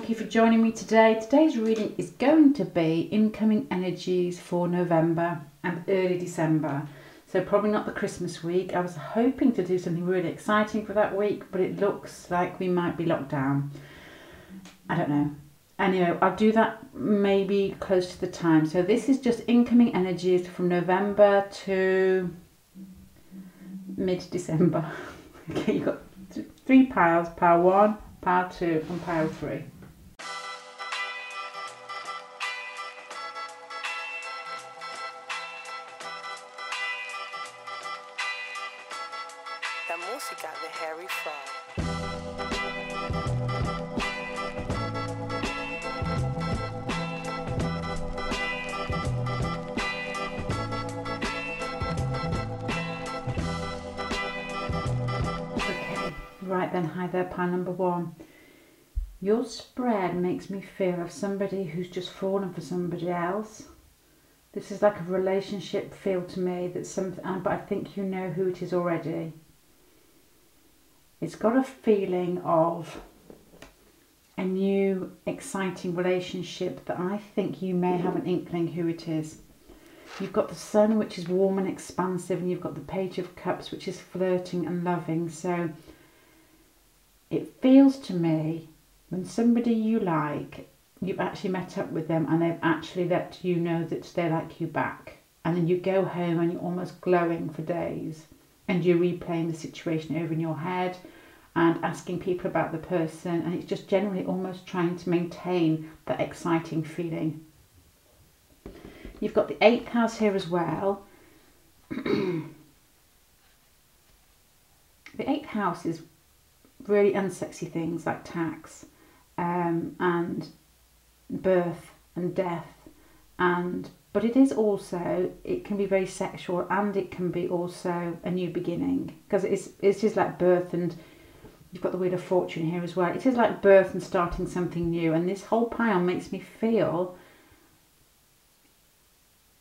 thank you for joining me today. Today's reading is going to be incoming energies for November and early December. So probably not the Christmas week. I was hoping to do something really exciting for that week, but it looks like we might be locked down. I don't know. Anyway, I'll do that maybe close to the time. So this is just incoming energies from November to mid-December. Okay, you've got three piles, pile 1, pile 2 and pile 3. La música de Harry Fraud. Right then, hi there, pile number 1. Your spread makes me feel of somebody who's just fallen for somebody else. This is like a relationship feel to me, that's something, but I think you know who it is already. It's got a feeling of a new, exciting relationship that I think you may have an inkling who it is. You've got the Sun, which is warm and expansive, and you've got the Page of Cups, which is flirting and loving. So it feels to me when somebody you like, you've actually met up with them and they've actually let you know that they like you back. And then you go home and you're almost glowing for days and you're replaying the situation over in your head and asking people about the person, and it's just generally almost trying to maintain that exciting feeling. You've got the 8th house here as well. The 8th house is really unsexy things like tax and birth and death, but it is also, it can be very sexual and it can be also a new beginning, because it's just like birth, and you've got the Wheel of Fortune here as well. It is like birth and starting something new, and this whole pile makes me feel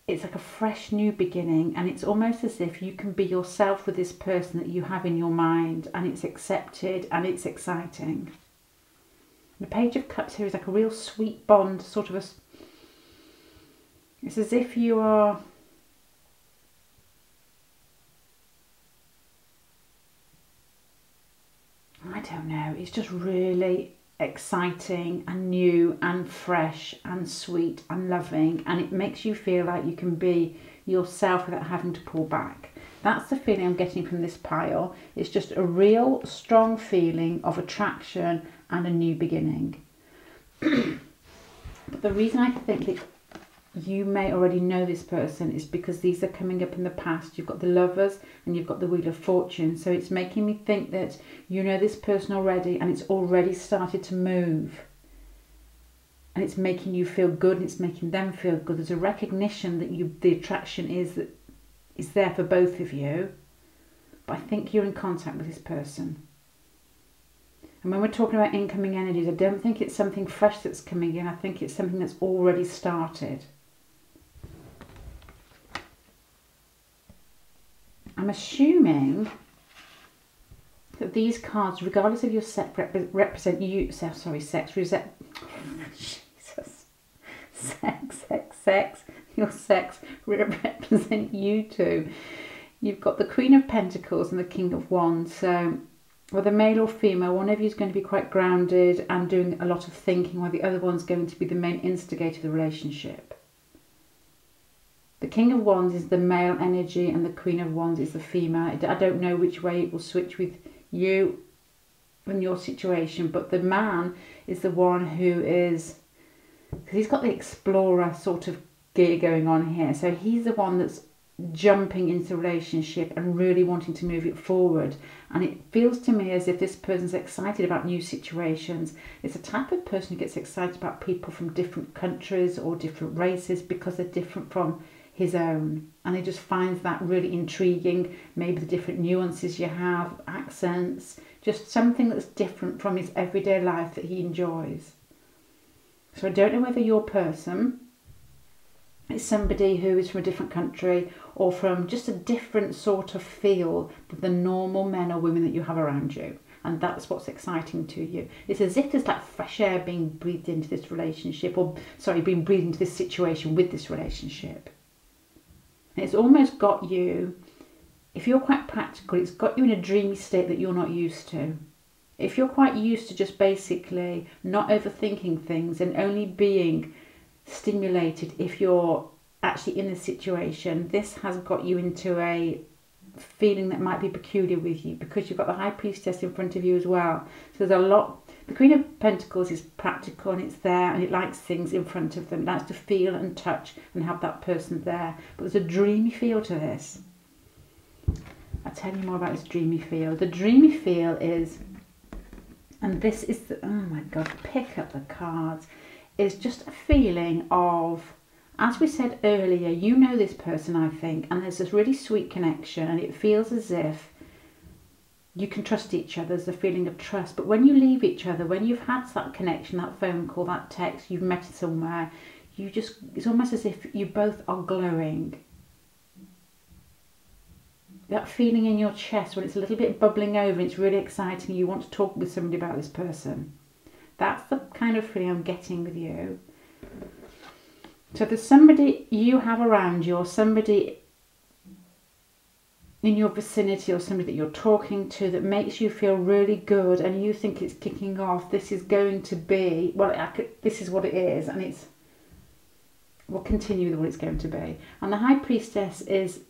it's like a fresh new beginning, and it's almost as if you can be yourself with this person that you have in your mind, and it's accepted and it's exciting. The Page of Cups here is like a real sweet bond, sort of it's as if you are I don't know, it's just really exciting and new and fresh and sweet and loving, and it makes you feel like you can be yourself without having to pull back. That's the feeling I'm getting from this pile. It's just a real strong feeling of attraction and a new beginning. But the reason I think that you may already know this person is because these are coming up in the past. You've got the Lovers and you've got the Wheel of Fortune. So it's making me think that you know this person already, and it's already started to move. And it's making you feel good, and it's making them feel good. There's a recognition that the attraction is there for both of you. But I think you're in contact with this person. And when we're talking about incoming energies, I don't think it's something fresh that's coming in. I think it's something that's already started. I'm assuming that these cards, regardless of your sex, represent you. Sorry, sex. Jesus, sex. Your sex represent you two. You've got the Queen of Pentacles and the King of Wands. So, whether male or female, one of you is going to be quite grounded and doing a lot of thinking, while the other one's going to be the main instigator of the relationship. The King of Wands is the male energy and the Queen of Wands is the female. I don't know which way it will switch with you in your situation, but the man is the one who is, because he's got the explorer sort of gear going on here. So he's the one that's jumping into the relationship and really wanting to move it forward. And it feels to me as if this person's excited about new situations. It's a type of person who gets excited about people from different countries or different races because they're different from his own, and he just finds that really intriguing. Maybe the different nuances you have, accents, just something that's different from his everyday life that he enjoys. So I don't know whether your person is somebody who is from a different country or from just a different sort of feel than the normal men or women that you have around you. and that's what's exciting to you. It's as if there's like fresh air being breathed into this relationship, or sorry, being breathed into this situation with this relationship. And it's almost got you, if you're quite practical, it's got you in a dreamy state that you're not used to. If you're quite used to just basically not overthinking things and only being stimulated if you're actually in the situation, this has got you into a feeling that might be peculiar with you, because you've got the High Priestess in front of you as well. So there's a lot. The Queen of Pentacles is practical, and it's there, and it likes things in front of them. It likes to feel and touch and have that person there. But there's a dreamy feel to this. I'll tell you more about this dreamy feel. The dreamy feel is, and this is the, oh my God, pick up the cards. It's just a feeling of, as we said earlier, you know this person, I think, and there's this really sweet connection, and it feels as if you can trust each other. There's a feeling of trust. But when you leave each other, when you've had that connection, that phone call, that text, you've met somewhere, you just, it's almost as if you both are glowing. That feeling in your chest when it's a little bit bubbling over, it's really exciting, you want to talk with somebody about this person. That's the kind of feeling I'm getting with you. So there's somebody you have around you, or somebody in your vicinity, or somebody that you're talking to that makes you feel really good, and you think it's kicking off. This is going to be, well, this is what it is, and it's, we'll continue with what it's going to be. And the High Priestess is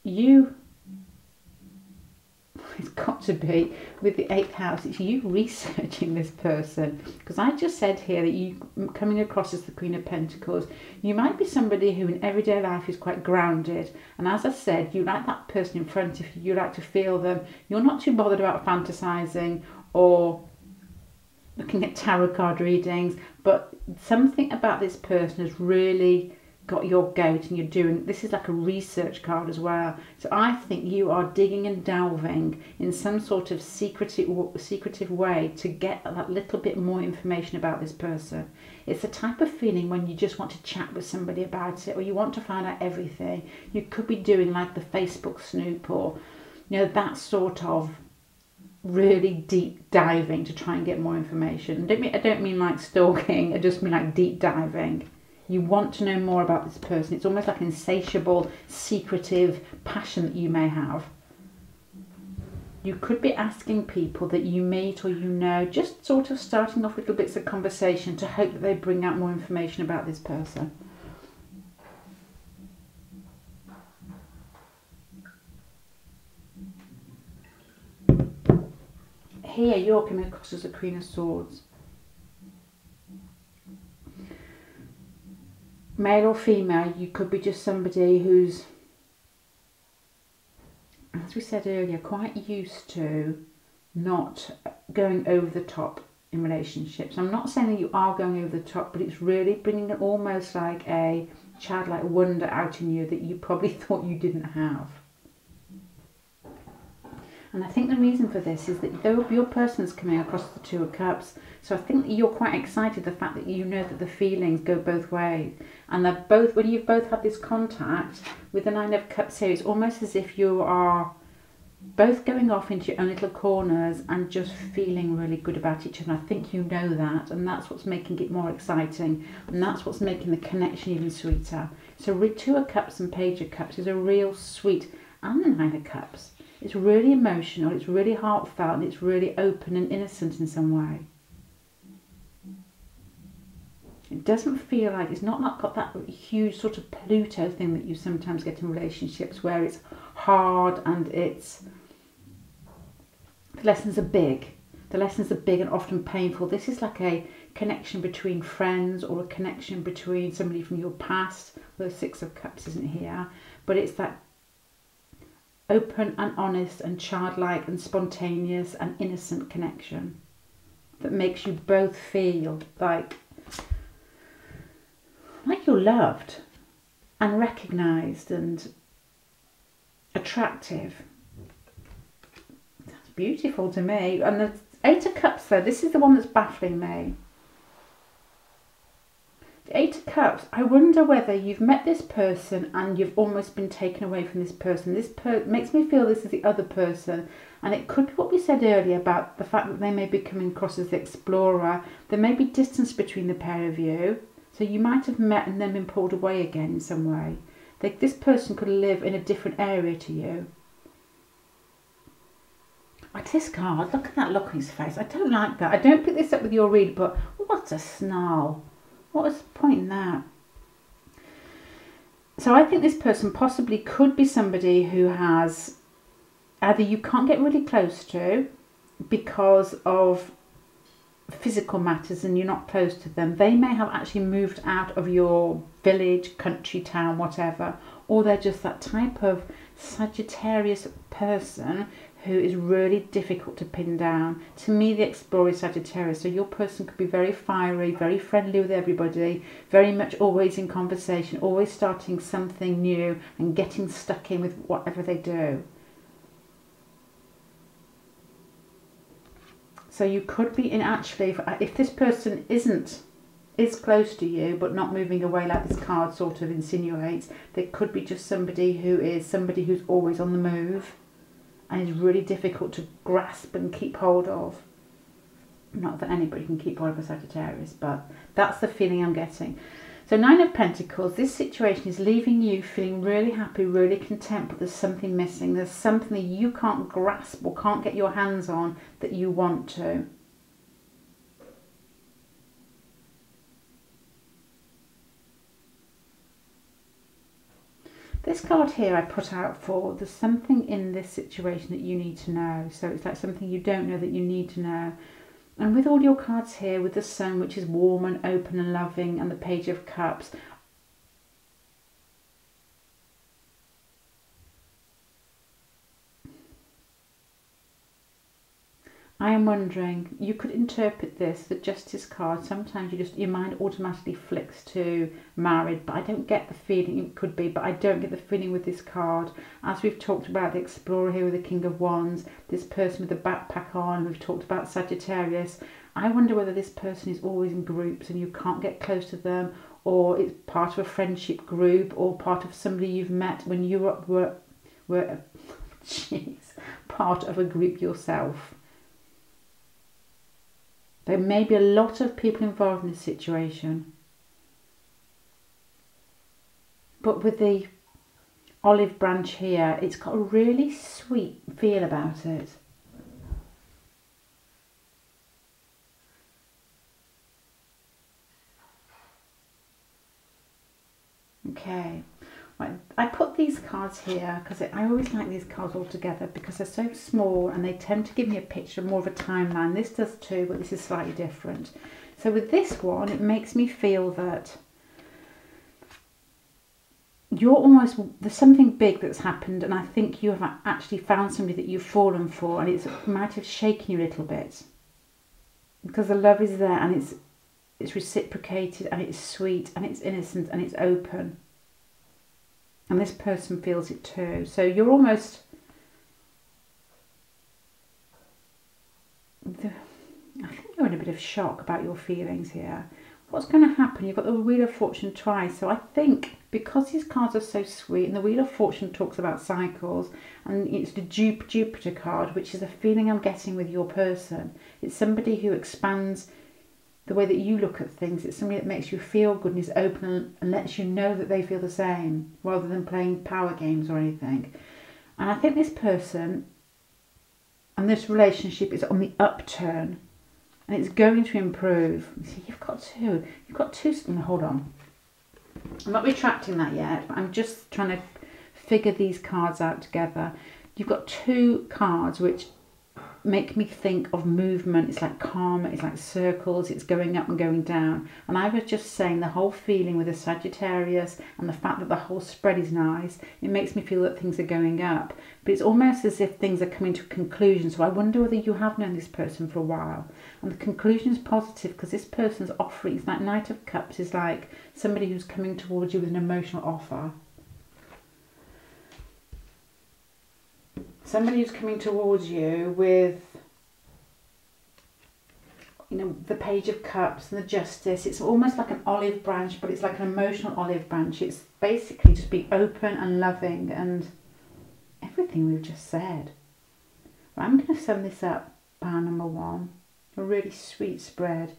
you. It's got to be with the 8th house. It's you researching this person, because I just said here that you coming across as the Queen of Pentacles, you might be somebody who in everyday life is quite grounded, and as I said, you like that person in front of you, you like to feel them, you're not too bothered about fantasizing or looking at tarot card readings, but something about this person has really got your goat, and you're doing, this is like a research card as well. So I think you are digging and delving in some sort of secretive way to get that little bit more information about this person. It's the type of feeling when you just want to chat with somebody about it, or you want to find out everything. You could be doing like the Facebook snoop, or you know, that sort of really deep diving to try and get more information. I don't mean like stalking, I just mean like deep diving. You want to know more about this person. It's almost like an insatiable, secretive passion that you may have. You could be asking people that you meet or you know, just sort of starting off little bits of conversation to hope that they bring out more information about this person. Here you're coming across as a Queen of Swords. Male or female, you could be just somebody who's, as we said earlier, quite used to not going over the top in relationships. I'm not saying that you are going over the top, but it's really bringing almost like a childlike wonder out in you that you probably thought you didn't have. And I think the reason for this is that though your person's coming across the Two of Cups, so I think that you're quite excited the fact that you know that the feelings go both ways, and they're both, when you've both had this contact with the Nine of Cups here, it's almost as if you are both going off into your own little corners and just feeling really good about each other. And I think you know that, and that's what's making it more exciting, and that's what's making the connection even sweeter. So with Two of Cups and Page of Cups is a real sweet, and the Nine of Cups. It's really emotional, it's really heartfelt, and it's really open and innocent in some way. It doesn't feel like, it's not got that huge sort of Pluto thing that you sometimes get in relationships where it's hard and it's, the lessons are big. The lessons are big and often painful. This is like a connection between friends, or a connection between somebody from your past. The Six of Cups isn't here, but it's that open and honest and childlike and spontaneous and innocent connection that makes you both feel like you're loved and recognised and attractive. That's beautiful to me. And the Eight of Cups though, this is the one that's baffling me. The Eight of Cups, I wonder whether you've met this person and you've almost been taken away from this person. This makes me feel this is the other person. And it could be what we said earlier about the fact that they may be coming across as the explorer. There may be distance between the pair of you. So you might have met and then been pulled away again in some way. This person could live in a different area to you. Like this card, look at that look on his face. I don't like that. I don't pick this up with your read, but what a snarl. What is the point in that? So I think this person possibly could be somebody who has either you can't get really close to because of physical matters and you're not close to them. They may have actually moved out of your village, country, town, whatever, or they're just that type of Sagittarius person who is really difficult to pin down. To me, the explorer is Sagittarius, so your person could be very fiery, very friendly with everybody, very much always in conversation, always starting something new and getting stuck in with whatever they do. So you could be in actually, if this person is close to you but not moving away like this card sort of insinuates, there could be just somebody who's always on the move and is really difficult to grasp and keep hold of. Not that anybody can keep hold of a Sagittarius, but that's the feeling I'm getting. So 9 of Pentacles, this situation is leaving you feeling really happy, really content, but there's something missing. There's something that you can't grasp or can't get your hands on that you want to. This card here I put out for, there's something in this situation that you need to know. So it's like something you don't know that you need to know. And with all your cards here, with the Sun, which is warm and open and loving, and the Page of Cups, I am wondering, you could interpret this, the Justice card, sometimes your mind automatically flicks to married, but I don't get the feeling, it could be, but I don't get the feeling with this card. As we've talked about the Explorer here with the King of Wands, this person with the backpack on, we've talked about Sagittarius. I wonder whether this person is always in groups and you can't get close to them, or it's part of a friendship group, or part of somebody you've met when you were part of a group yourself. There may be a lot of people involved in this situation. But with the olive branch here, it's got a really sweet feel about it. Okay, right. I put these cards here because I always like these cards all together because they're so small and they tend to give me a picture, more of a timeline. This does too, but this is slightly different. So with this one, it makes me feel that there's something big that's happened, and I think you have actually found somebody that you've fallen for, and it might have shaken you a little bit because the love is there and it's reciprocated and it's sweet and it's innocent and it's open. And this person feels it too. So you're almost... I think you're in a bit of shock about your feelings here. What's going to happen? You've got the Wheel of Fortune twice. So I think because these cards are so sweet, and the Wheel of Fortune talks about cycles, and it's the Jupiter card, which is a feeling I'm getting with your person. It's somebody who expands the way that you look at things. It's somebody that makes you feel good and is open and lets you know that they feel the same, rather than playing power games or anything. And I think this person and this relationship is on the upturn and it's going to improve. See, you've got two, hold on. I'm not retracting that yet, but I'm just trying to figure these cards out together. You've got two cards which make me think of movement. It's like karma, it's like circles, it's going up and going down. And I was just saying the whole feeling with the Sagittarius and the fact that the whole spread is nice, it makes me feel that things are going up. But it's almost as if things are coming to a conclusion. So I wonder whether you have known this person for a while. And the conclusion is positive because this person's offering, it's like Knight of Cups is like somebody who's coming towards you with an emotional offer. Somebody who's coming towards you with you know, the Page of Cups and the Justice. It's almost like an olive branch, but it's like an emotional olive branch. It's basically just being open and loving and everything we've just said. Right, I'm going to sum this up, pile number 1. A really sweet spread.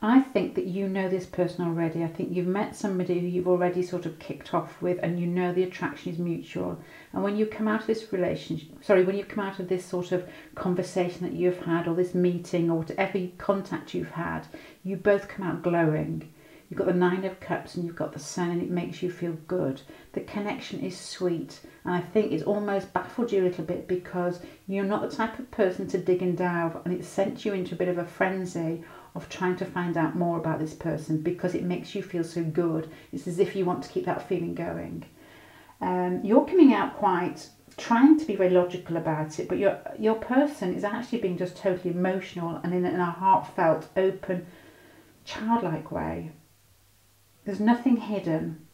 I think that you know this person already. I think you've met somebody who you've already sort of kicked off with, and you know the attraction is mutual. And when you come out of this relationship, when you come out of this sort of conversation that you've had, or this meeting, or whatever contact you've had, you both come out glowing. You've got the 9 of Cups and you've got the Sun, and it makes you feel good. The connection is sweet, and I think it's almost baffled you a little bit because you're not the type of person to dig and delve, and it's sent you into a bit of a frenzy of trying to find out more about this person because it makes you feel so good. It's as if you want to keep that feeling going. You're coming out quite trying to be very logical about it, but your person is actually being just totally emotional and in a heartfelt, open, childlike way. There's nothing hidden.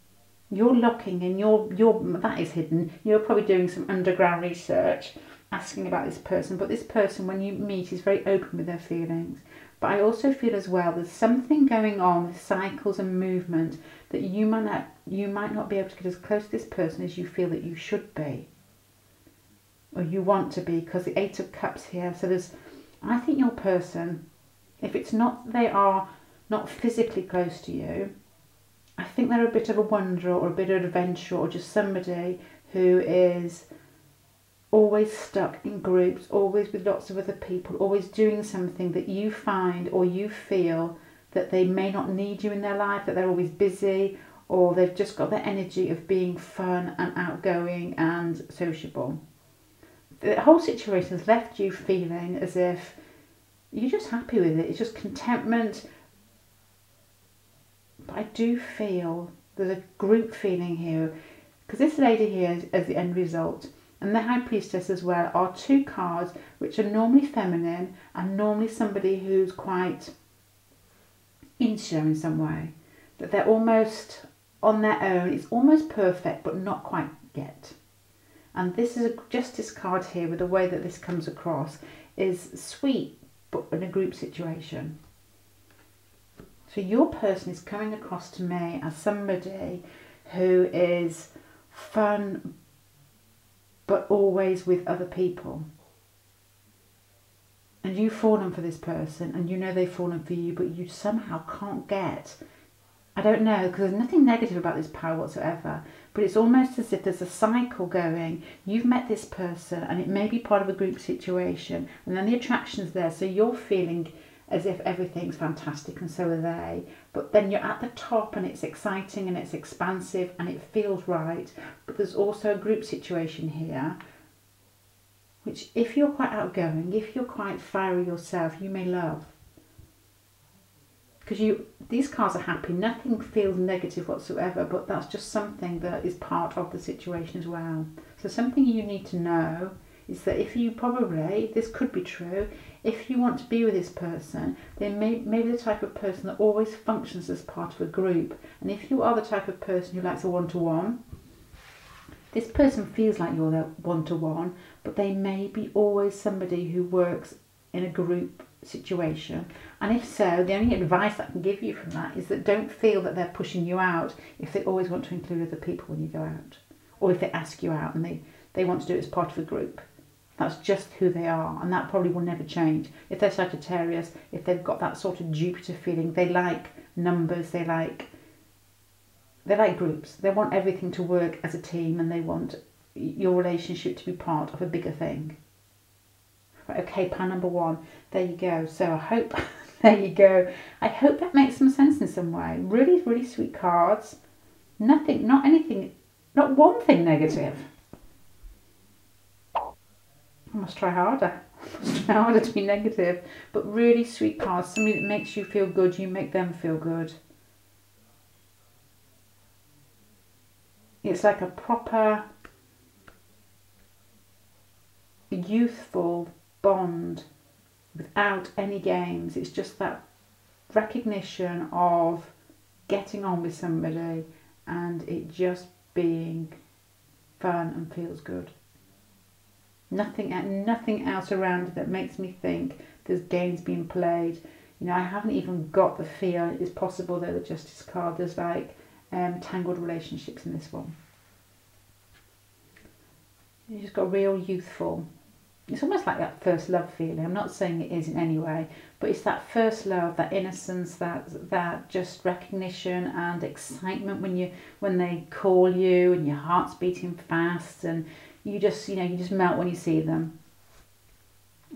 You're looking and that is hidden. You're probably doing some underground research asking about this person, but this person, when you meet, is very open with their feelings. But I also feel as well there's something going on with cycles and movement that you might not be able to get as close to this person as you feel that you should be or you want to be, because the 8 of Cups here. So I think your person, if it's not, they are not physically close to you, I think they're a bit of a wanderer or a bit of an adventurer, or just somebody who is always stuck in groups, always with lots of other people, always doing something that you find or you feel that they may not need you in their life, that they're always busy, or they've just got the energy of being fun and outgoing and sociable. The whole situation has left you feeling as if you're just happy with it. It's just contentment. But I do feel there's a group feeling here, because this lady here as the end result, and the High Priestess as well, are 2 cards which are normally feminine and normally somebody who's quite insecure in some way. That they're almost on their own. It's almost perfect, but not quite yet. And this is a Justice card here, with the way that this comes across is sweet, but in a group situation. So your person is coming across to me as somebody who is fun, but always with other people. And you've fallen for this person, and you know they've fallen for you, but you somehow can't get, I don't know, because there's nothing negative about this power whatsoever, but it's almost as if there's a cycle going. You've met this person, and it may be part of a group situation, and then the attraction's there, so you're feeling as if everything's fantastic, and so are they. But then you're at the top, and it's exciting, and it's expansive, and it feels right. But there's also a group situation here, which if you're quite outgoing, if you're quite fiery yourself, you may love. Because these cards are happy, nothing feels negative whatsoever, but that's just something that is part of the situation as well. So something you need to know is that if you this could be true, if you want to be with this person, they may be the type of person that always functions as part of a group. And if you are the type of person who likes a one-to-one, this person feels like you're their one-to-one, but they may be always somebody who works in a group situation. And if so, the only advice I can give you from that is that don't feel that they're pushing you out if they always want to include other people when you go out, or if they ask you out and they want to do it as part of a group. That's just who they are, and that probably will never change. If they're Sagittarius, if they've got that sort of Jupiter feeling, they like numbers, they like groups. They want everything to work as a team, and they want your relationship to be part of a bigger thing. Right, okay, pile number 1. There you go. So I hope, there you go. I hope that makes some sense in some way. Really, really sweet cards. Nothing, not anything, not one thing negative. I must try harder. I must try harder to be negative. But really sweet cards. Somebody that makes you feel good, you make them feel good. It's like a proper youthful bond without any games. It's just that recognition of getting on with somebody and it just being fun and feels good. Nothing else around it that makes me think there's games being played. You know, I haven't even got the feel it's possible that the Justice card, there's like tangled relationships in this one. You just got real youthful. It's almost like that first love feeling. I'm not saying it is in any way, but it's that first love, that innocence, that just recognition and excitement when they call you and your heart's beating fast and you just melt when you see them.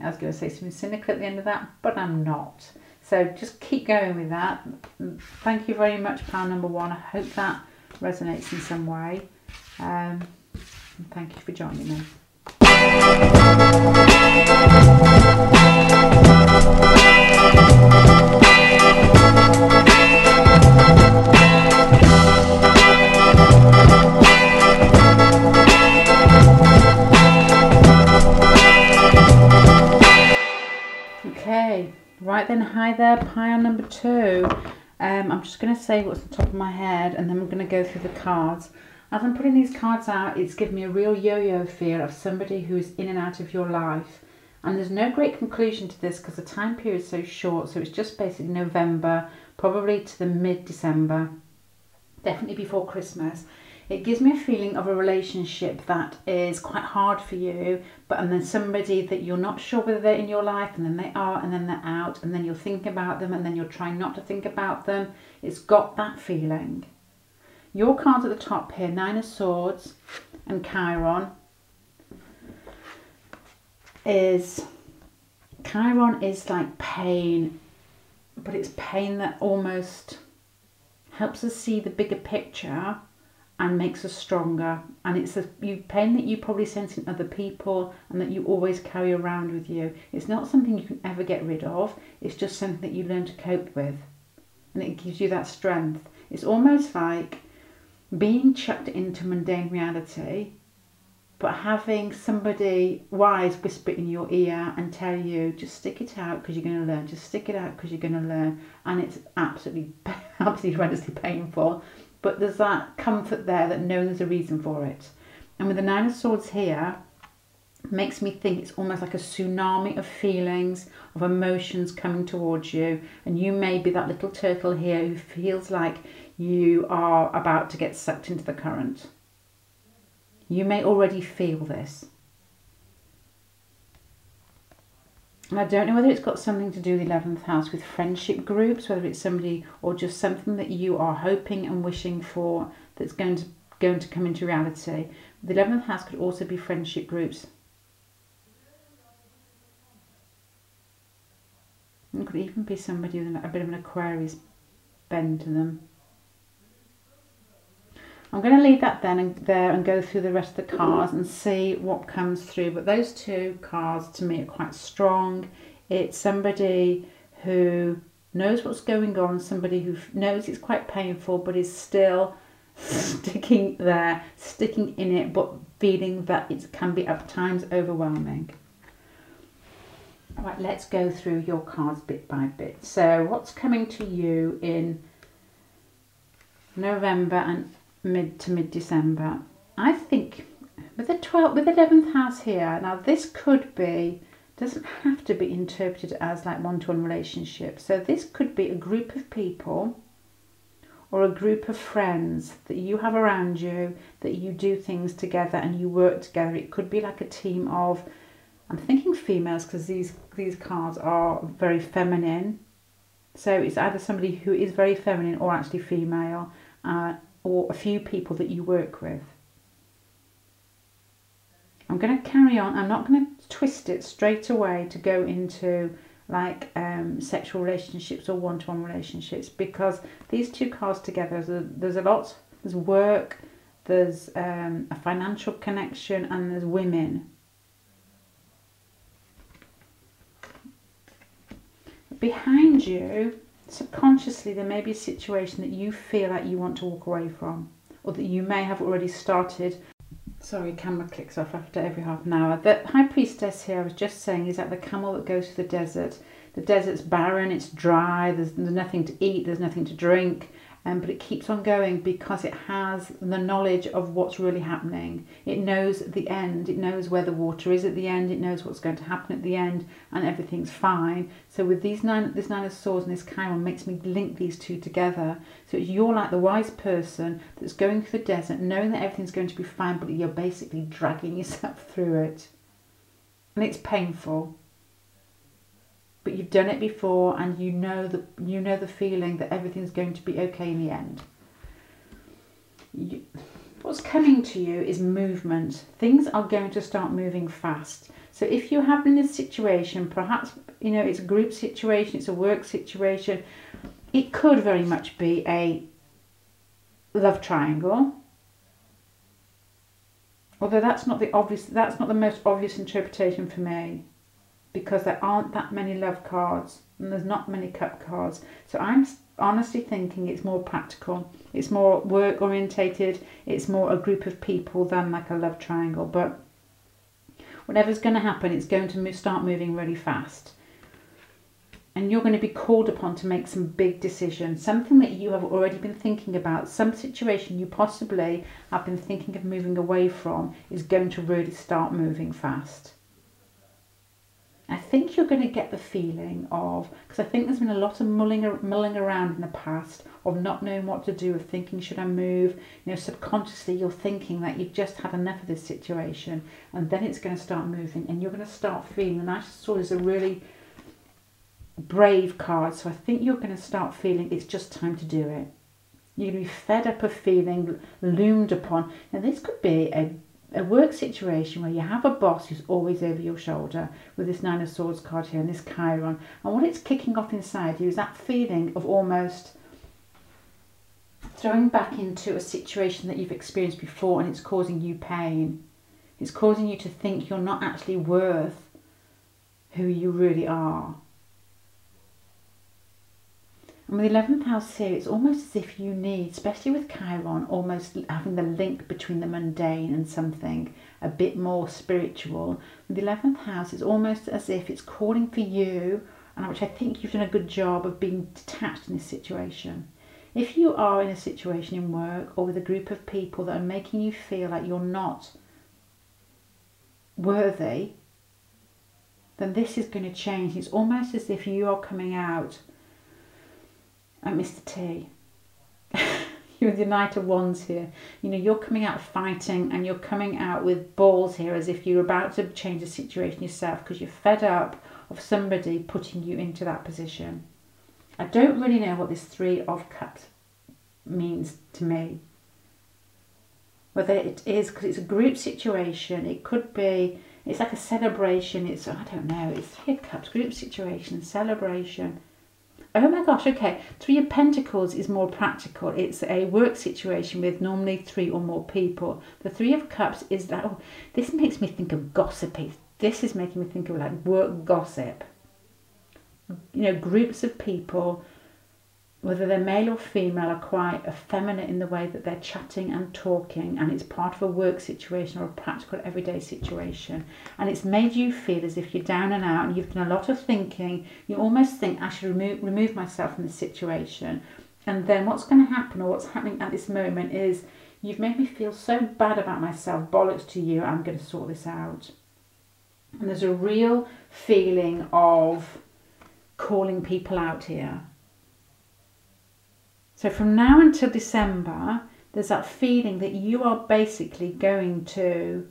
I was going to say something cynical at the end of that, but I'm not. So just keep going with that. Thank you very much, pile number 1. I hope that resonates in some way. And thank you for joining me. Okay, right then, hi there, pile number 2. I'm just going to say what's on the top of my head and then we're going to go through the cards. As I'm putting these cards out, it's given me a real yo-yo feel of somebody who is in and out of your life. And there's no great conclusion to this because the time period is so short. So it's just basically November, probably to the mid-December, definitely before Christmas. It gives me a feeling of a relationship that is quite hard for you, and then somebody that you're not sure whether they're in your life, and then they are, and then they're out, and then you'll think about them, and then you'll try not to think about them. It's got that feeling. Your cards at the top here, 9 of Swords and Chiron, is like pain, but it's pain that almost helps us see the bigger picture and makes us stronger. And it's a pain that you probably sense in other people and that you always carry around with you. It's not something you can ever get rid of. It's just something that you learn to cope with. And it gives you that strength. It's almost like being chucked into mundane reality, but having somebody wise whisper in your ear and tell you, just stick it out because you're going to learn. Just stick it out because you're going to learn. And it's absolutely horrendously painful. But there's that comfort there that knows there's a reason for it. And with the 9 of Swords here, makes me think it's almost like a tsunami of feelings, of emotions coming towards you. And you may be that little turtle here who feels like you are about to get sucked into the current. You may already feel this. And I don't know whether it's got something to do with the 11th house with friendship groups, whether it's somebody or just something that you are hoping and wishing for that's going to come into reality. The 11th house could also be friendship groups. It could even be somebody with a bit of an Aquarius bend to them. I'm going to leave that then there and go through the rest of the cards and see what comes through. But those 2 cards to me are quite strong. It's somebody who knows what's going on, somebody who knows it's quite painful but is still sticking there, sticking in it, but feeling that it can be at times overwhelming. All right, let's go through your cards bit by bit. So what's coming to you in November and mid-December? I think with the 11th house here, now this could be, doesn't have to be interpreted as like one-to-one relationship. So this could be a group of people or a group of friends that you have around you, that you do things together and you work together. It could be like a team of, I'm thinking females because these cards are very feminine. So it's either somebody who is very feminine or actually female, or a few people that you work with. I'm going to carry on. I'm not going to twist it straight away to go into like sexual relationships or one-to-one relationships, because these 2 cards together, there's a lot. There's work, there's a financial connection, and there's women. Behind you, subconsciously, there may be a situation that you feel like you want to walk away from, or that you may have already started. Sorry, camera clicks off after every half an hour. The High Priestess here, I was just saying, is like the camel that goes to the desert. The desert's barren, it's dry, there's nothing to eat, there's nothing to drink. but it keeps on going because it has the knowledge of what's really happening. It knows the end. It knows where the water is at the end. It knows what's going to happen at the end, and everything's fine. So with this Nine of Swords and this Chiron makes me link these two together. So you're like the wise person that's going through the desert, knowing that everything's going to be fine, but you're basically dragging yourself through it, and it's painful. But you've done it before, and you know the feeling that everything's going to be okay in the end. What's coming to you is movement. Things are going to start moving fast. So if you're having this situation, perhaps it's a group situation, it's a work situation, it could very much be a love triangle. Although that's not the most obvious interpretation for me, because there aren't that many love cards and there's not many cup cards. So I'm honestly thinking it's more practical, it's more work orientated, it's more a group of people than like a love triangle. But whatever's going to happen, it's going to start moving really fast, and you're going to be called upon to make some big decisions, something that you have already been thinking about, some situation you possibly have been thinking of moving away from is going to really start moving fast. I think you're going to get the feeling of, because I think there's been a lot of mulling around in the past of not knowing what to do, of thinking, should I move? Subconsciously you're thinking that you've just had enough of this situation, and then it's going to start moving, and you're going to start feeling. The Knight of Swords is a really brave card, so I think you're going to start feeling it's just time to do it. You're going to be fed up of feeling loomed upon. Now this could be a work situation where you have a boss who's always over your shoulder with this Nine of Swords card here and this Chiron, and what it's kicking off inside you is that feeling of almost throwing back into a situation that you've experienced before, and it's causing you pain. It's causing you to think you're not actually worth who you really are. And with the 11th house here, it's almost as if you need, especially with Chiron, almost having the link between the mundane and something a bit more spiritual. With the 11th house, it's almost as if it's calling for you, and which I think you've done a good job of being detached in this situation. If you are in a situation in work or with a group of people that are making you feel like you're not worthy, then this is going to change. It's almost as if you are coming out at Mr. T. You're the Knight of Wands here. You're coming out fighting, and you're coming out with balls here, as if you're about to change the situation yourself because you're fed up of somebody putting you into that position. I don't really know what this Three of Cups means to me. Whether it is because it's a group situation, it could be, it's like a celebration, I don't know, it's Three of Cups, group situation, celebration. Oh my gosh, okay. Three of Pentacles is more practical. It's a work situation with normally 3 or more people. The Three of Cups is that, this makes me think of gossipy. This is making me think of like work gossip. Groups of people, whether they're male or female, are quite effeminate in the way that they're chatting and talking, and it's part of a work situation or a practical everyday situation, and it's made you feel as if you're down and out and you've done a lot of thinking. You almost think, I should remove myself from the situation, and then what's going to happen, or what's happening at this moment, is you've made me feel so bad about myself, bollocks to you, I'm going to sort this out. And there's a real feeling of calling people out here. So from now until December, there's that feeling that you are basically going to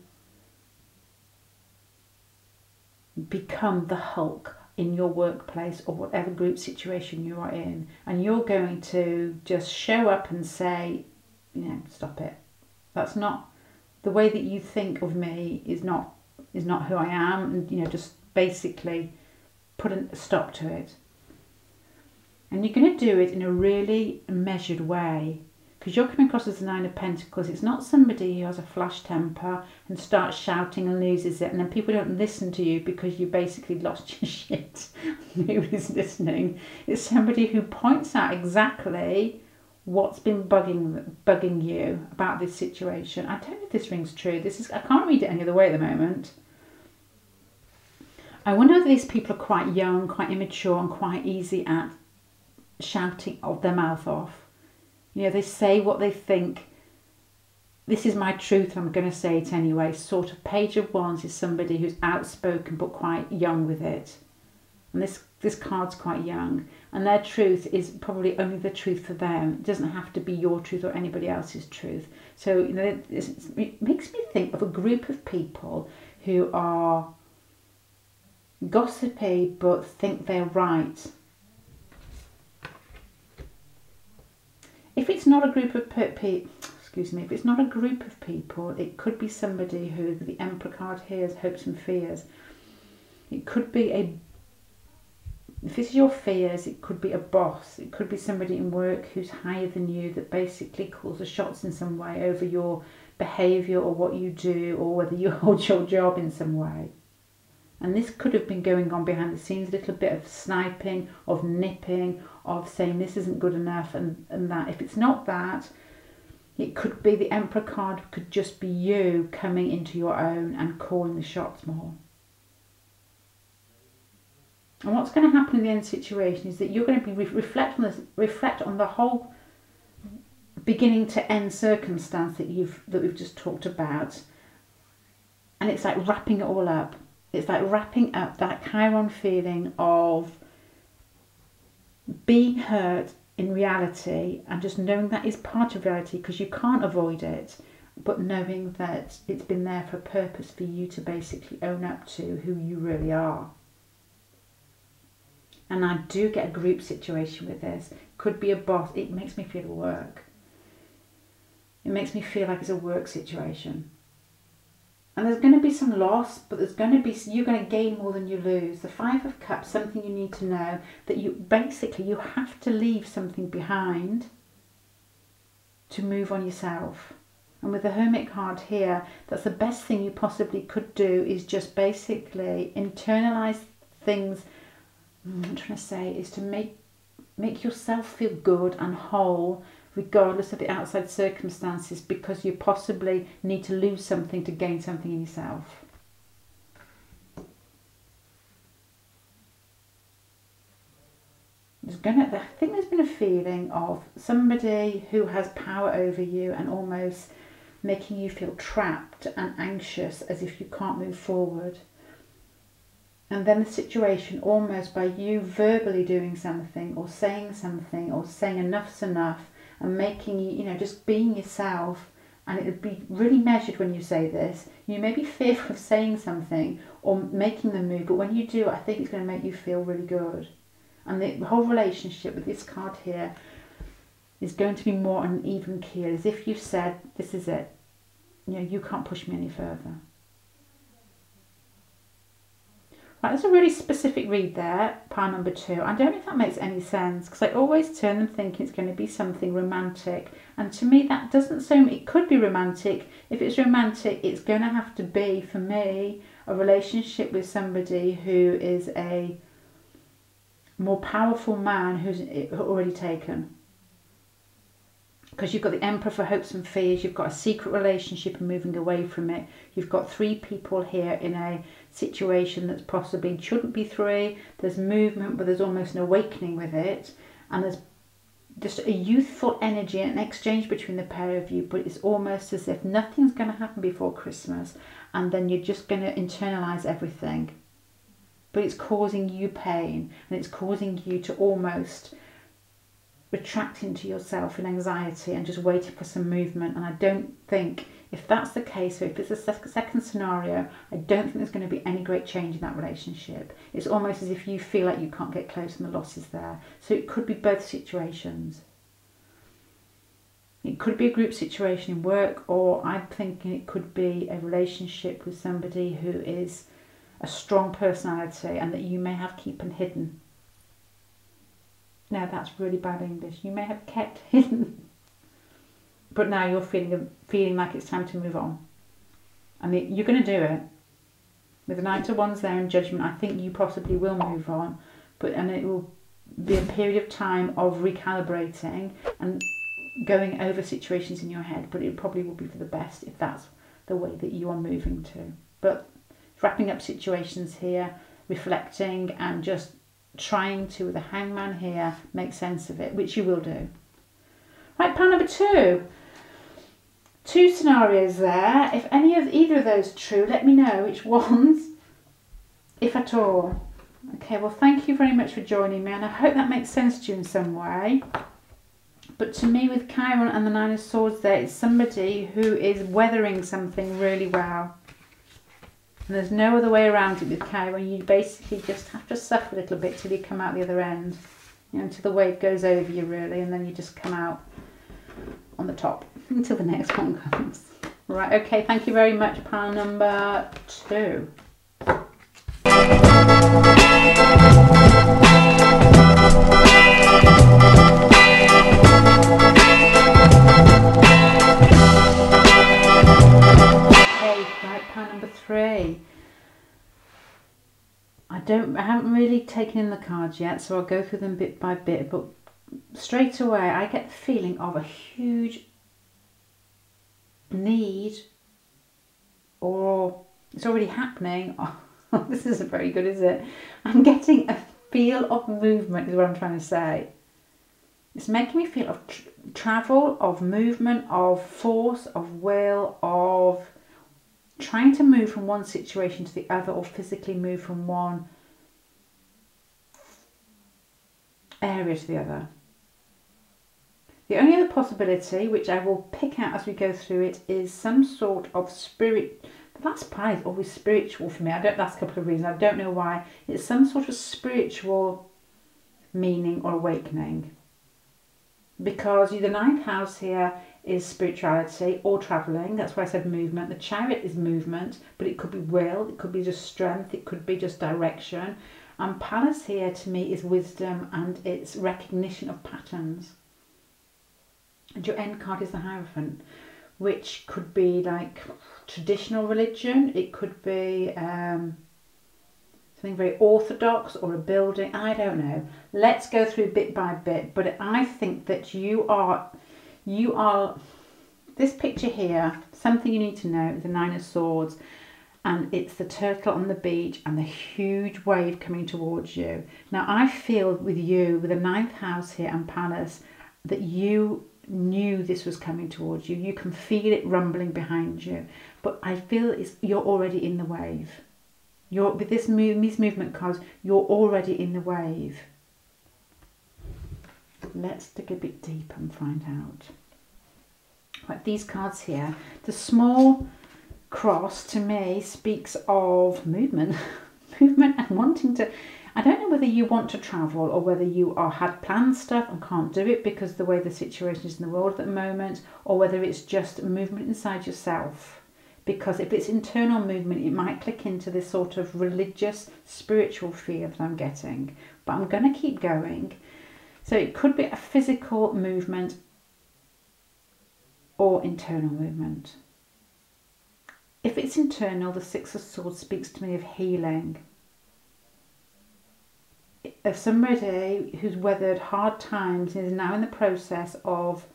become the Hulk in your workplace or whatever group situation you are in. And you're going to just show up and say, stop it. That's not the way that you think of me, is not who I am. And, just basically put a stop to it. And you're going to do it in a really measured way, because you're coming across as the Nine of Pentacles. It's not somebody who has a flash temper and starts shouting and loses it, and then people don't listen to you because you basically lost your shit. Nobody's listening. It's somebody who points out exactly what's been bugging you about this situation. I don't know if this rings true. I can't read it any other way at the moment. I wonder whether these people are quite young, quite immature, and quite easy at shouting of their mouth off. You know, they say what they think. This is my truth, I'm going to say it anyway. Sort of Page of Wands is somebody who's outspoken but quite young with it. And this card's quite young. And their truth is probably only the truth for them. It doesn't have to be your truth or anybody else's truth. So, you know, it makes me think of a group of people who are gossipy but think they're right. If it's not a group of people, if it's not a group of people, it could be somebody who, the Emperor card here is hopes and fears. It could be if this is your fears, it could be a boss. It could be somebody in work who's higher than you that basically calls the shots in some way over your behaviour or what you do or whether you hold your job in some way. And this could have been going on behind the scenes, a little bit of sniping, of nipping, of saying this isn't good enough and that. If it's not that, it could be the Emperor card could just be you coming into your own and calling the shots more. And what's going to happen in the end situation is that you're going to be reflect on the whole beginning to end circumstance that we've just talked about, and it's like wrapping it all up. It's like wrapping up that Chiron feeling of being hurt in reality and just knowing that is part of reality because you can't avoid it, but knowing that it's been there for a purpose for you to basically own up to who you really are. And I do get a group situation with this. Could be a boss. It makes me feel work. It makes me feel like it's a work situation. And there's going to be some loss, but there's going to be, you're going to gain more than you lose. The Five of Cups, something you need to know, that you have to leave something behind to move on yourself. And with the Hermit card here, that's the best thing you possibly could do, is just basically internalize things. I'm trying to say is to make yourself feel good and whole regardless of the outside circumstances, because you possibly need to lose something to gain something in yourself. I think there's been a feeling of somebody who has power over you and almost making you feel trapped and anxious as if you can't move forward. And then the situation, almost by you verbally doing something or saying enough's enough and making you, just being yourself, and it would be really measured when you say this. You may be fearful of saying something or making the move, but when you do, I think it's going to make you feel really good. And the whole relationship with this card here is going to be more on an even keel, as if you said, this is it. You can't push me any further. Right, there's a really specific read there, pile number 2. I don't know if that makes any sense, because I always turn them thinking it's going to be something romantic. And to me, that doesn't sound, it could be romantic. If it's romantic, it's going to have to be, for me, a relationship with somebody who is a more powerful man who's already taken. Because you've got the Emperor for hopes and fears, you've got a secret relationship and moving away from it. You've got 3 people here in a situation that's possibly shouldn't be 3. There's movement, but there's almost an awakening with it. And there's just a youthful energy and an exchange between the pair of you, but it's almost as if nothing's going to happen before Christmas and then you're just going to internalise everything. But it's causing you pain and it's causing you to almost retract into yourself in anxiety and just waiting for some movement. And I don't think, if that's the case, so if it's a second scenario, I don't think there's going to be any great change in that relationship. It's almost as if you feel like you can't get close and the loss is there. So it could be both situations. It could be a group situation in work, or I'm thinking it could be a relationship with somebody who is a strong personality and that you may have kept hidden. Now that's really bad English. You may have kept hidden, but now you're feeling like it's time to move on. I mean, you're going to do it. With the Knight of Wands there in Judgment, I think you possibly will move on, and it will be a period of time of recalibrating and going over situations in your head, but it probably will be for the best if that's the way that you are moving to. But wrapping up situations here, reflecting and just trying to, with the Hangman here, make sense of it, which you will do. Right, pile number 2. 2 scenarios there. If either of those are true, let me know which ones, if at all. Okay, well, thank you very much for joining me, and I hope that makes sense to you in some way. But to me, with Chiron and the Nine of Swords there, it's somebody who is weathering something really well. And there's no other way around it with Chiron. You basically just have to suffer a little bit till you come out the other end. You know, until the wave goes over you, really, and then you just come out on the top until the next one comes. Right, okay, thank you very much. Pile number 2. Number 3. I haven't really taken in the cards yet, so I'll go through them bit by bit, but straight away I get the feeling of a huge need, or it's already happening. Oh, this isn't very good, is it? I'm getting a feel of movement is what I'm trying to say. It's making me feel of travel, of movement, of force, of will, of trying to move from one situation to the other, or physically move from one area to the other. The only other possibility, which I will pick out as we go through it, is some sort of spirit. The last pie is always spiritual for me. That's a couple of reasons. I don't know why. It's some sort of spiritual meaning or awakening. Because the 9th house here is spirituality or travelling. That's why I said movement. The Chariot is movement, but it could be will, it could be just strength, it could be just direction. And Palace here to me is wisdom, and it's recognition of patterns. And your end card is the Hierophant, which could be like traditional religion. It could be something very orthodox, or a building. I don't know. Let's go through bit by bit. But I think that you are this picture here, something you need to know, the 9 of Swords, and it's the turtle on the beach and the huge wave coming towards you. Now I feel with you, with the 9th house here and Palace, that you knew this was coming towards you. You can feel it rumbling behind you, but I feel you're already in the wave. With these movement cards, you're already in the wave. Let's dig a bit deeper and find out. Like these cards here, the small cross to me speaks of movement, movement and wanting to. I don't know whether you want to travel or whether you had planned stuff and can't do it because the way the situation is in the world at the moment, or whether it's just movement inside yourself. Because if it's internal movement, it might click into this sort of religious, spiritual feel that I'm getting. But I'm going to keep going. So it could be a physical movement or internal movement. If it's internal, the 6 of Swords speaks to me of healing. Of somebody who's weathered hard times and is now in the process of,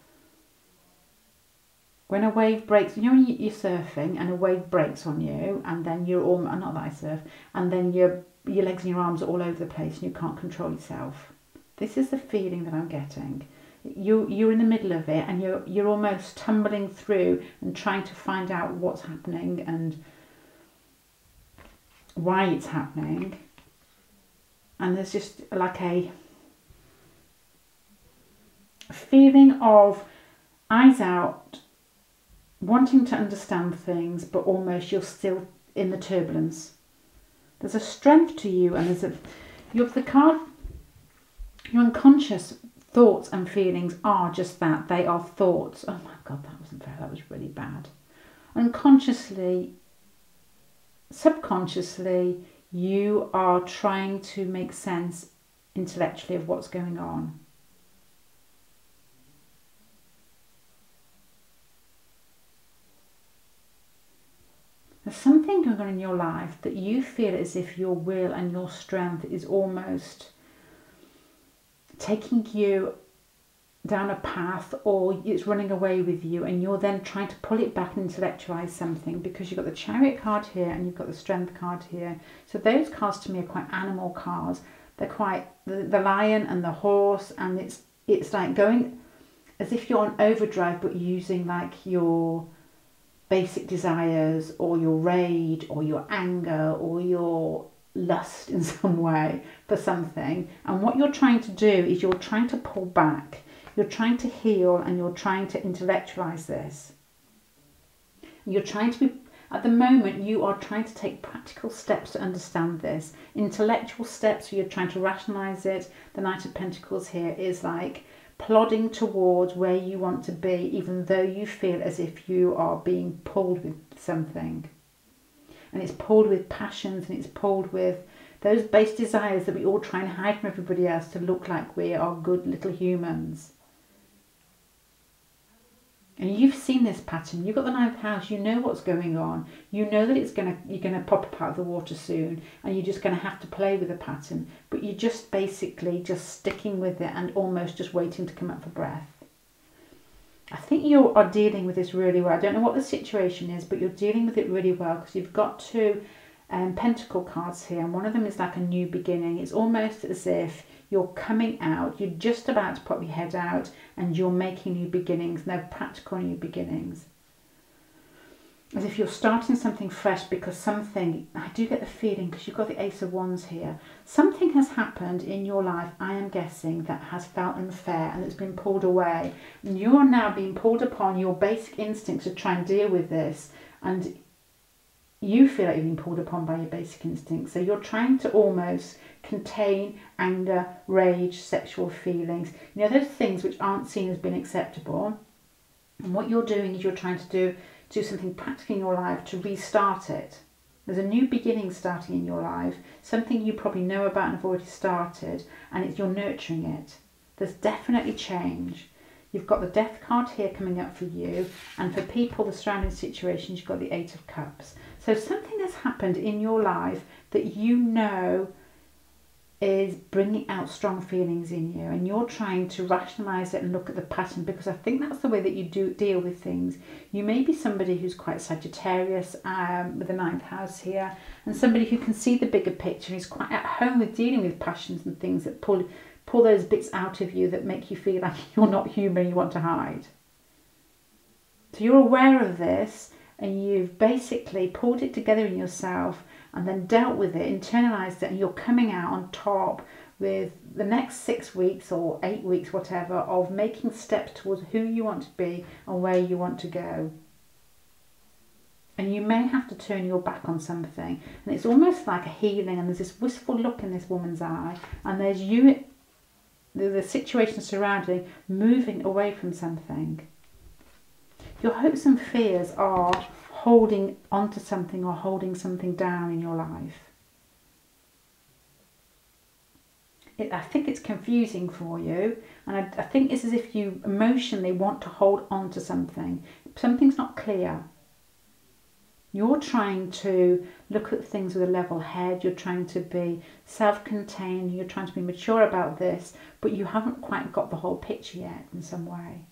when a wave breaks, you know when you're surfing and a wave breaks on you, and then you're all, not that I surf, and then your legs and your arms are all over the place and you can't control yourself. This is the feeling that I'm getting. You're in the middle of it, and you're almost tumbling through and trying to find out what's happening and why it's happening. And there's just like a feeling of eyes out, wanting to understand things, but almost you're still in the turbulence. There's a strength to you, and you have the card, your unconscious thoughts and feelings are just that. They are thoughts. Oh my God, that wasn't fair. That was really bad. Unconsciously, subconsciously, you are trying to make sense intellectually of what's going on. There's something going on in your life that you feel as if your will and your strength is almost taking you down a path, or it's running away with you, and you're then trying to pull it back and intellectualize something, because you've got the Chariot card here and you've got the Strength card here. So those cards to me are quite animal cards. They're quite the lion and the horse, and it's like going, as if you're on overdrive, but using like your basic desires or your rage or your anger or your lust in some way for something. And what you're trying to do is you're trying to pull back, you're trying to heal, and you're trying to intellectualize this. You're trying to be, at the moment, you are trying to take practical steps to understand this. Intellectual steps, so you're trying to rationalize it. The Knight of Pentacles here is like plodding towards where you want to be, even though you feel as if you are being pulled with something. And it's pulled with passions, and it's pulled with those base desires that we all try and hide from everybody else to look like we are good little humans. And you've seen this pattern. You've got the 9th house. You know what's going on. You know that you're gonna pop up out of the water soon, and you're just going to have to play with the pattern. But you're just basically just sticking with it and almost just waiting to come up for breath. I think you are dealing with this really well. I don't know what the situation is, but you're dealing with it really well, because you've got 2 pentacle cards here, and one of them is like a new beginning. It's almost as if you're coming out, you're just about to pop your head out, and you're making new beginnings. They're practical new beginnings. As if you're starting something fresh, because something, I do get the feeling, because you've got the Ace of Wands here, something has happened in your life, I am guessing, that has felt unfair and it's been pulled away. And you're now being pulled upon your basic instincts to try and deal with this, and you feel like you're being pulled upon by your basic instincts. So you're trying to almost contain anger, rage, sexual feelings, you know, those things which aren't seen as being acceptable. And what you're doing is you're trying to do something practical in your life to restart it. There's a new beginning starting in your life, something you probably know about and have already started, and you're nurturing it. There's definitely change. You've got the Death card here coming up for you, and for people, the surrounding situations, you've got the 8 of Cups. So something has happened in your life that you know is bringing out strong feelings in you, and you're trying to rationalise it and look at the pattern, because I think that's the way that you do deal with things. You may be somebody who's quite Sagittarius with the 9th house here, and somebody who can see the bigger picture, is quite at home with dealing with passions and things that pull those bits out of you that make you feel like you're not human, you want to hide. So you're aware of this, and you've basically pulled it together in yourself and then dealt with it, internalised it, and you're coming out on top with the next 6 weeks or 8 weeks, whatever, of making steps towards who you want to be and where you want to go. And you may have to turn your back on something, and it's almost like a healing, and there's this wistful look in this woman's eye, and there's you, the situation surrounding, moving away from something. Your hopes and fears are holding onto something or holding something down in your life. I think it's confusing for you, and I think it's as if you emotionally want to hold on to something. Something's not clear. You're trying to look at things with a level head, you're trying to be self-contained, you're trying to be mature about this, but you haven't quite got the whole picture yet in some way.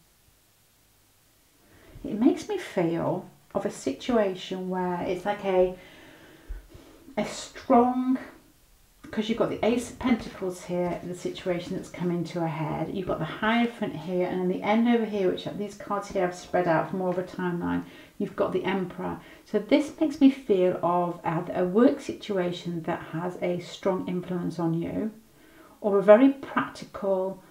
It makes me feel of a situation where it's like a strong, because you've got the Ace of Pentacles here, the situation that's coming to a head. You've got the Hierophant here, and then the end over here, which these cards here I've spread out for more of a timeline. You've got the Emperor. So this makes me feel of a work situation that has a strong influence on you, or a very practical,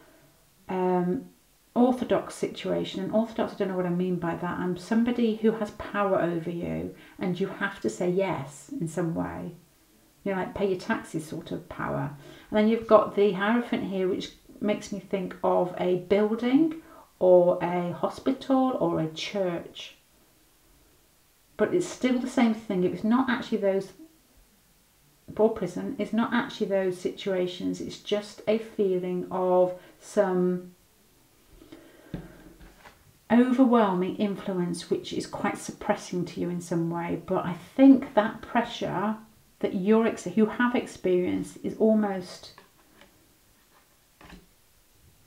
orthodox situation. And orthodox, I don't know what I mean by that. I'm somebody who has power over you, and you have to say yes in some way. You know, like pay your taxes sort of power. And then you've got the Hierophant here, which makes me think of a building or a hospital or a church. But it's still the same thing. It's not actually those, for prison, it's not actually those situations. It's just a feeling of some overwhelming influence which is quite suppressing to you in some way. But I think that pressure that you have experienced is almost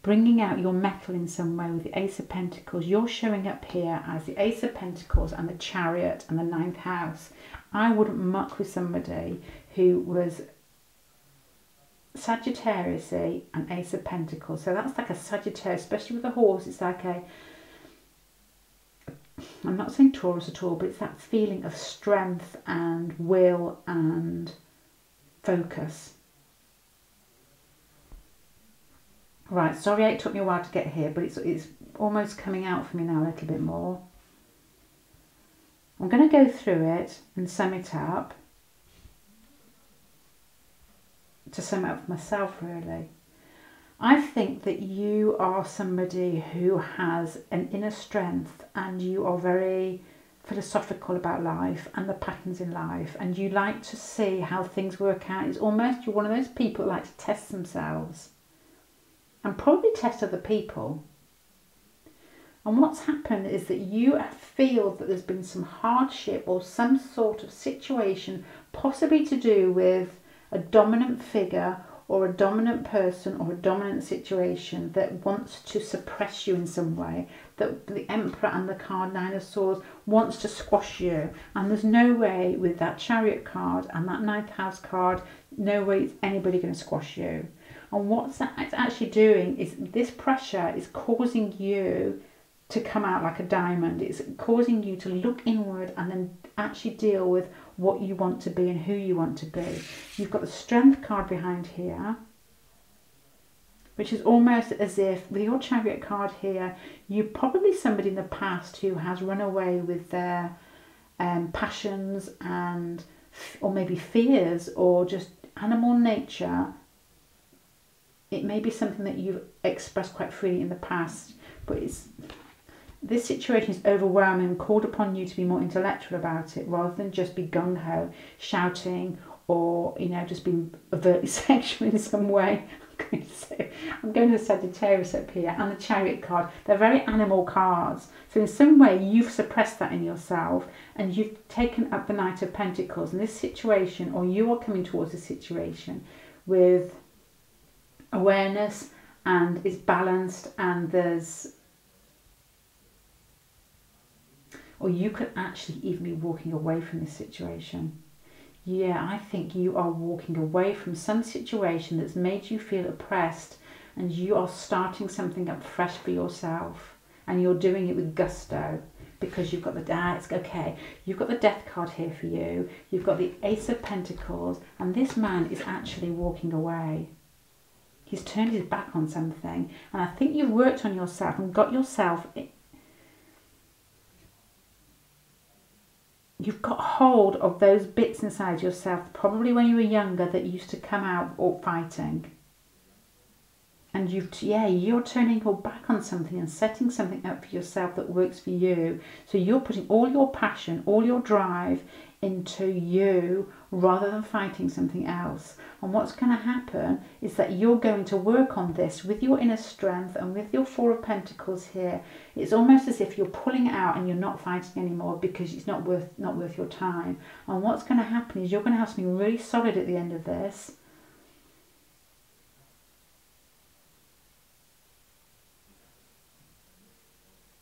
bringing out your metal in some way with the Ace of Pentacles. You're showing up here as the Ace of Pentacles and the Chariot and the 9th house. I wouldn't muck with somebody who was Sagittarius and Ace of Pentacles. So that's like a Sagittarius, especially with a horse. It's like a, I'm not saying Taurus at all, but it's that feeling of strength and will and focus. Right, sorry it took me a while to get here, but it's almost coming out for me now a little bit more. I'm going to go through it and sum it up. To sum it up for myself, really. I think that you are somebody who has an inner strength, and you are very philosophical about life and the patterns in life, and you like to see how things work out. It's almost, you're one of those people that like to test themselves and probably test other people. And what's happened is that you feel that there's been some hardship or some sort of situation, possibly to do with a dominant figure or a dominant person or a dominant situation that wants to suppress you in some way, that the Emperor and the card Nine of Swords wants to squash you. And there's no way with that Chariot card and that Ninth House card, no way is anybody going to squash you. And what it's actually doing is this pressure is causing you to come out like a diamond. It's causing you to look inward and then actually deal with what you want to be and who you want to be. You've got the Strength card behind here, which is almost as if with your Chariot card here, you're probably somebody in the past who has run away with their passions and or maybe fears or just animal nature. It may be something that you've expressed quite freely in the past, but this situation is overwhelming and called upon you to be more intellectual about it rather than just be gung-ho, shouting, or, you know, just being overtly sexual in some way. I'm going to Sagittarius up here and the Chariot card. They're very animal cards. So in some way you've suppressed that in yourself and you've taken up the Knight of Pentacles in this situation, or you are coming towards this situation with awareness and it's balanced, and there's, or you could actually even be walking away from this situation. Yeah, I think you are walking away from some situation that's made you feel oppressed, and you are starting something up fresh for yourself, and you're doing it with gusto because you've got the it's okay. You've got the Death card here for you. You've got the Ace of Pentacles, and this man is actually walking away. He's turned his back on something, and I think you've worked on yourself and got yourself. You've got hold of those bits inside yourself, probably when you were younger, that used to come out or fighting. And you're turning your back on something and setting something up for yourself that works for you. So you're putting all your passion, all your drive into you rather than fighting something else. And what's going to happen is that you're going to work on this with your inner strength and with your Four of Pentacles here. It's almost as if you're pulling it out and you're not fighting anymore because it's not worth your time. And what's going to happen is you're going to have something really solid at the end of this.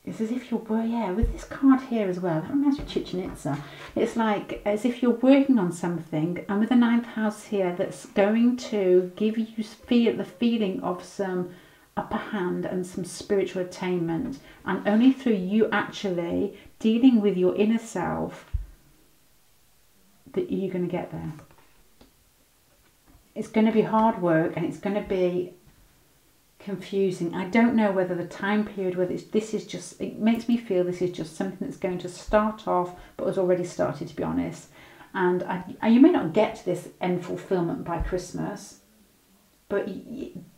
It's as if you're, with this card here as well, that reminds me of Chichen Itza. It's like as if you're working on something, and with the Ninth House here, that's going to give you the feeling of some upper hand and some spiritual attainment. And only through you actually dealing with your inner self that you're going to get there. It's going to be hard work, and it's going to be confusing. I don't know whether the time period, whether it makes me feel this is just something that's going to start off but has already started, to be honest. And you may not get to this end fulfillment by Christmas, but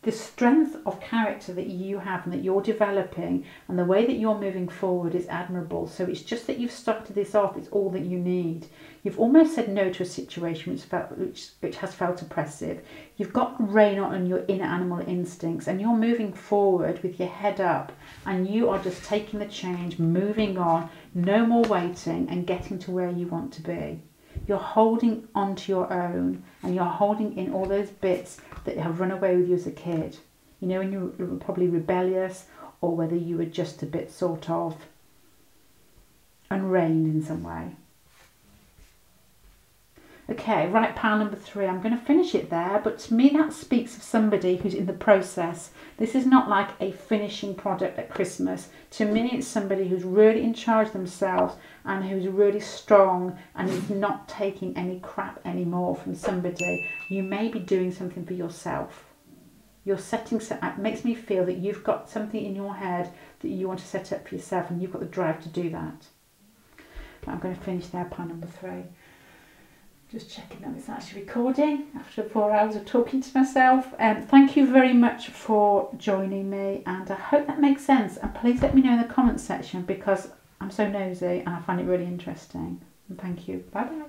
the strength of character that you have and that you're developing and the way that you're moving forward is admirable. So it's just that you've started this off, it's all that you need. You've almost said no to a situation which has felt oppressive. You've got rein on your inner animal instincts, and you're moving forward with your head up, and you are just taking the change, moving on, no more waiting, and getting to where you want to be. You're holding on to your own, and you're holding in all those bits that have run away with you as a kid. You know, when you were probably rebellious, or whether you were just a bit sort of unreined in some way. Okay, right, pile number 3. I'm going to finish it there, but to me that speaks of somebody who's in the process. This is not like a finishing product at Christmas. To me, it's somebody who's really in charge of themselves and who's really strong and is not taking any crap anymore from somebody. You may be doing something for yourself. You're setting, it makes me feel that you've got something in your head that you want to set up for yourself, and you've got the drive to do that. But I'm going to finish there, pile number 3. Just checking that it's actually recording after 4 hours of talking to myself. Thank you very much for joining me, and I hope that makes sense. And please let me know in the comments section, because I'm so nosy and I find it really interesting. And thank you. Bye bye.